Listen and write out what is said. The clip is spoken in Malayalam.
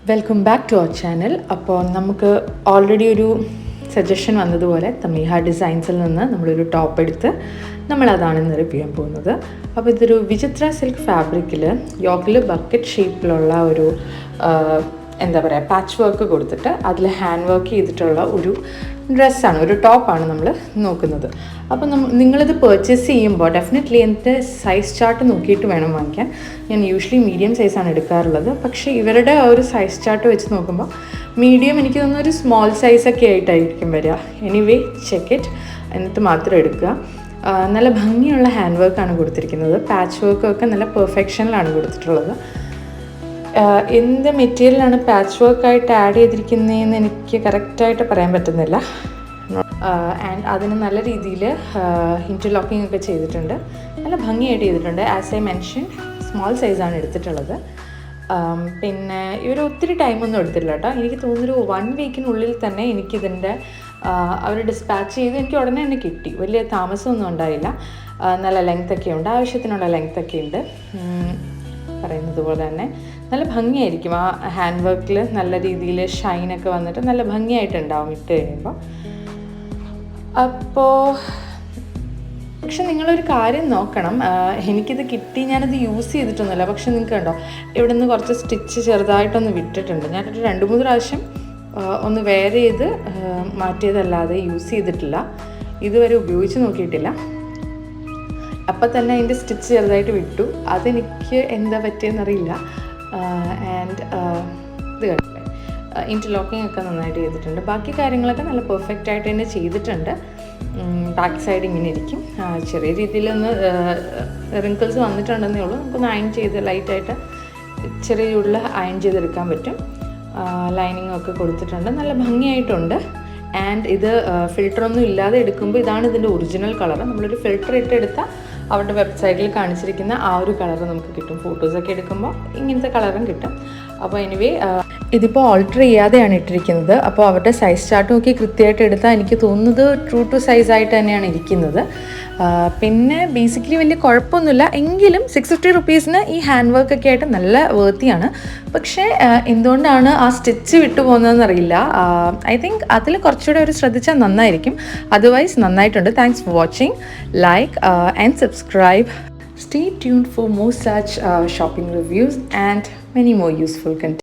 Welcome back to our channel. അപ്പോൾ നമുക്ക് ഓൾറെഡി ഒരു സജഷൻ വന്നതുപോലെ തമീഹ ഡിസൈൻസിൽ നിന്ന് നമ്മളൊരു ടോപ്പ് എടുത്ത് നമ്മളതാണ് ഇന്ന് റിവ്യൂ ചെയ്യാൻ പോകുന്നത്. അപ്പോൾ ഇതൊരു വിചിത്ര സിൽക്ക് ഫാബ്രിക്കിൽ യോക്കിൽ ബക്കറ്റ് ഷേപ്പിലുള്ള ഒരു എന്താ പറയുക പാച്ച് വർക്ക് കൊടുത്തിട്ട് അതിൽ ഹാൻഡ് വർക്ക് ചെയ്തിട്ടുള്ള ഒരു ഡ്രസ്സാണ്, ഒരു ടോപ്പാണ് നമ്മൾ നോക്കുന്നത്. അപ്പോൾ നിങ്ങളിത് പർച്ചേസ് ചെയ്യുമ്പോൾ ഡെഫിനറ്റ്ലി എൻ്റെ സൈസ് ചാർട്ട് നോക്കിയിട്ട് വേണം വാങ്ങിക്കാൻ. ഞാൻ യൂഷ്വലി മീഡിയം സൈസാണ് എടുക്കാറുള്ളത്. പക്ഷേ ഇവരുടെ ആ ഒരു സൈസ് ചാർട്ട് വെച്ച് നോക്കുമ്പോൾ മീഡിയം എനിക്ക് തോന്നുന്നു ഒരു സ്മോൾ സൈസൊക്കെ ആയിട്ടായിരിക്കും വരിക. എനിവേ ചെക്ക് ഇറ്റ്, എന്നിട്ട് മാത്രം എടുക്കുക. നല്ല ഭംഗിയുള്ള ഹാൻഡ് വർക്കാണ് കൊടുത്തിരിക്കുന്നത്. പാച്ച് വർക്കൊക്കെ നല്ല പെർഫെക്ഷനിലാണ് കൊടുത്തിട്ടുള്ളത്. എന്ത് മെറ്റീരിയലാണ് പാച്ച് വർക്കായിട്ട് ആഡ് ചെയ്തിരിക്കുന്നതെന്ന് എനിക്ക് കറക്റ്റായിട്ട് പറയാൻ പറ്റുന്നില്ല. ആൻഡ് അതിന് നല്ല രീതിയിൽ ഇൻ്റർലോക്കിംഗ് ഒക്കെ ചെയ്തിട്ടുണ്ട്, നല്ല ഭംഗിയായിട്ട് ചെയ്തിട്ടുണ്ട്. ആസ് ഐ മെൻഷൻ സ്മോൾ സൈസാണ് എടുത്തിട്ടുള്ളത്. പിന്നെ ഇവർ ഒത്തിരി ടൈമൊന്നും എടുത്തില്ല കേട്ടോ. എനിക്ക് തോന്നുന്നൊരു 1 വീക്കിനുള്ളിൽ തന്നെ എനിക്കിതിൻ്റെ അവർ ഡിസ്പാച്ച് ചെയ്ത് എനിക്ക് ഉടനെ തന്നെ കിട്ടി. വലിയ താമസമൊന്നും ഉണ്ടായില്ല. നല്ല ലെങ്ത്തൊക്കെ ഉണ്ട്, ആവശ്യത്തിനുള്ള ലെങ്ത്തൊക്കെ ഉണ്ട്. പറയുന്നത് പോലെ തന്നെ നല്ല ഭംഗിയായിരിക്കും. ആ ഹാൻഡ് വർക്കിൽ നല്ല രീതിയിൽ ഷൈനൊക്കെ വന്നിട്ട് നല്ല ഭംഗിയായിട്ടുണ്ടാവും ഇട്ട് കഴിയുമ്പോൾ. അപ്പോൾ പക്ഷെ നിങ്ങളൊരു കാര്യം നോക്കണം, എനിക്കിത് കിട്ടി, ഞാനത് യൂസ് ചെയ്തിട്ടൊന്നുമില്ല. പക്ഷെ നിങ്ങൾക്ക് കണ്ടോ ഇവിടെ നിന്ന് കുറച്ച് സ്റ്റിച്ച് ചെറുതായിട്ടൊന്ന് വിട്ടിട്ടുണ്ട്. ഞാനൊരു 2-3 പ്രാവശ്യം ഒന്ന് വെയർ ചെയ്ത് മാറ്റിയതല്ലാതെ യൂസ് ചെയ്തിട്ടില്ല, ഇതുവരെ ഉപയോഗിച്ച് നോക്കിയിട്ടില്ല. അപ്പം തന്നെ അതിൻ്റെ സ്റ്റിച്ച് ചെറുതായിട്ട് വിട്ടു. അതെനിക്ക് എന്താ പറ്റിയെന്നറിയില്ല. ആൻഡ് ഇത് കണ്ടില്ലേ, ഇൻ്റർലോക്കിംഗ് ഒക്കെ നന്നായിട്ട് ചെയ്തിട്ടുണ്ട്. ബാക്കി കാര്യങ്ങളൊക്കെ നല്ല പെർഫെക്റ്റ് ആയിട്ട് തന്നെ ചെയ്തിട്ടുണ്ട്. ബാക്ക് സൈഡ് ഇങ്ങനെ ഇരിക്കും. ചെറിയ രീതിയിലൊന്ന് റിങ്കിൾസ് വന്നിട്ടുണ്ടെന്നേ ഉള്ളൂ. നമുക്കൊന്ന് അയൺ ചെയ്ത് ലൈറ്റായിട്ട് ചെറിയ ചൂടിൽ അയൺ ചെയ്തെടുക്കാൻ പറ്റും. ലൈനിങ് ഒക്കെ കൊടുത്തിട്ടുണ്ട്, നല്ല ഭംഗിയായിട്ടുണ്ട്. ആൻഡ് ഇത് ഫിൽറ്ററൊന്നും ഇല്ലാതെ എടുക്കുമ്പോൾ ഇതാണ് ഇതിൻ്റെ ഒറിജിനൽ കളർ. നമ്മളൊരു ഫിൽറ്റർ ഇട്ടെടുത്താൽ അവരുടെ വെബ്സൈറ്റിൽ കാണിച്ചിരിക്കുന്ന ആ ഒരു കളർ നമുക്ക് കിട്ടും. ഫോട്ടോസൊക്കെ എടുക്കുമ്പോൾ ഇങ്ങനത്തെ കളറും കിട്ടും. അപ്പോൾ എനിവേ ഇതിപ്പോൾ ഓൾട്ടർ ചെയ്യാതെയാണ് ഇട്ടിരിക്കുന്നത്. അപ്പോൾ അവരുടെ സൈസ് ചാർട്ട് നോക്കി കൃത്യമായിട്ട് എടുത്താൽ എനിക്ക് തോന്നുന്നത് ട്രൂ ടു സൈസായിട്ട് തന്നെയാണ് ഇരിക്കുന്നത്. പിന്നെ ബേസിക്കലി വലിയ കുഴപ്പമൊന്നുമില്ല. എങ്കിലും 650 റുപ്പീസിന് ഈ ഹാൻഡ് വർക്കൊക്കെ ആയിട്ട് നല്ല വേർത്തിയാണ്. പക്ഷേ എന്തുകൊണ്ടാണ് ആ സ്റ്റിച്ച് വിട്ടു പോകുന്നതെന്നറിയില്ല. ഐ തിങ്ക് അതിൽ കുറച്ചുകൂടെ ഒരു ശ്രദ്ധിച്ചാൽ നന്നായിരിക്കും. അതർവൈസ് നന്നായിട്ടുണ്ട്. Thanks for watching. Like and subscribe. Stay tuned for more such shopping reviews and many more useful content.